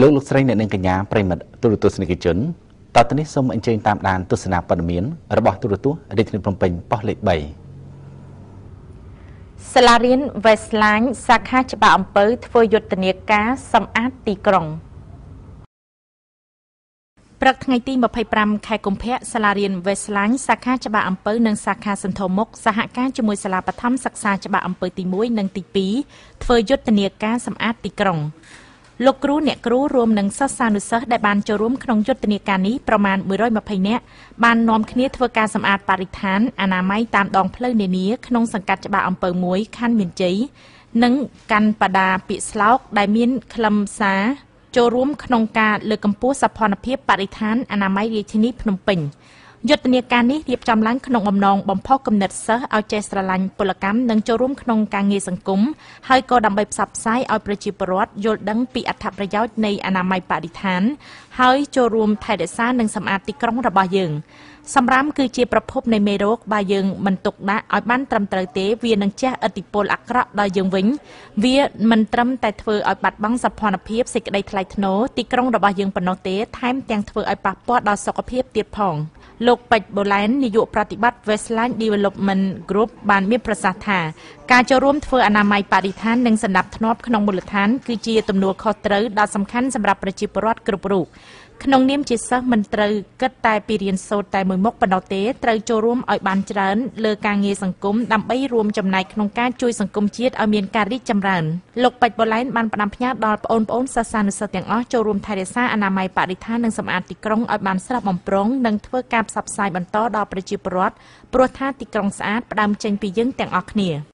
លោកស្រីអ្នកនាងកញ្ញាប្រិមិត្តទូរទស្សនិកជនតទៅនេះសូមអញ្ជើញតាមដានទស្សនាព័ត៌មានរបស់ទូរទស្សន៍រាជធានីភ្នំពេញប៉ុស្តិ៍លេខ 3 សាលារៀន Westline សាខាច្បារអំពៅធ្វើយុទ្ធនាការសម្អាតទីក្រុងព្រឹកថ្ងៃទី25 ខែកុម្ភៈសាលារៀន Westline សាខាច្បារអំពៅនិងសាខាសន្ធរមុខសហការជាមួយសាលាបឋមសិក្សាច្បារអំពៅទី1និងទី2ធ្វើយុទ្ធនាការសម្អាតទីក្រុងលោកគ្រូអ្នកគ្រូរួមនឹងសិស្សានុសិស្សដែលបានចូលរួមក្នុងយុទ្ធនាការនេះប្រមាណ120នាក់បាននាំគ្នាធ្វើការសម្អាតបរិស្ថានអនាម័យតាមដងផ្លូវនានាក្នុងសង្កាត់ច្បារអំពៅ1ខណ្ឌមានជ័យនិងកាន់បដាពាក្យស្លោកដែលមានខ្លឹមសារចូលរួមក្នុងការលើកកម្ពស់សោភ័ណភាពបរិស្ថានអនាម័យរាជធានីភ្នំពេញយុទ្ធនាការនេះរៀបចំឡើងក្នុងបំណងបំផុសគំនិតសិស្សឲ្យចេះស្រឡាញ់ពលកម្មនិងចូលរួមក្នុងការងារសង្គមហើយក៏ដើម្បីផ្សព្វផ្សាយឲ្យប្រជាពលរដ្ឋយល់ដឹងពីអត្ថប្រយោជន៍នៃអនាម័យបរិស្ថានហើយចូលរួមថែរក្សានិងសម្អាតទីក្រុងរបស់យើងសម្រាមគឺជាប្រភពនៃមេរោគបើយើងមិនទុកដាក់ឲ្យបានត្រឹមត្រូវទេវានឹងជះឥទ្ធិពលអាក្រក់ដល់យើងវិញវាមិនត្រឹមតែធ្វើឲ្យបាត់បង់សោភ័ណភាពសេចក្តីថ្លៃថ្នូរទីក្រុងរបស់យើងប៉ុណ្ណោះទេថែមទាំងធ្វើឲ្យប៉ះពាល់ដល់សុខភាពទៀតផងលោកពេជ្របូឡែននាយកប្រតិបត្តិ Westline Development Group បានមានប្រសាសន៍ថាការចូលរួមធ្វើអនាម័យបរិស្ថាននិងសណ្ដាប់ធ្នាប់ក្នុងមូលដ្ឋានគឺជាទំនួលខុសត្រូវដ៏សំខាន់សម្រាប់ប្រជាពលរដ្ឋគ្រប់រូបក្នុងនាមជាសិស្សមិនត្រូវគិតតែពីរៀនសូត្រតែមួយមុខប៉ុណ្ណោះទេត្រូវចូលរួមឲ្យបានច្រើនលើការងារសង្គមដើម្បីរួមចំណែកក្នុងការជួយសង្គមជាតិឲ្យមានការរីកចម្រើនលោកពេជ្របូឡែនបានផ្ដាំផ្ញើដល់បងប្អូនសិស្សានុសិស្សទាំងអស់ចូលរួមថែរក្សាអនាម័យបរិស្ថាននិងសម្អាតទីក្រុងឲ្យបានស្រស់បំព្រងនិងធ្វើការផ្សព្វផ្សាយបន្តដល់ប្រជាពលរដ្ឋព្រោះថាទីក្រុងស្អាតផ្ដើមចេញពីយើងទាំងអស់គ្នា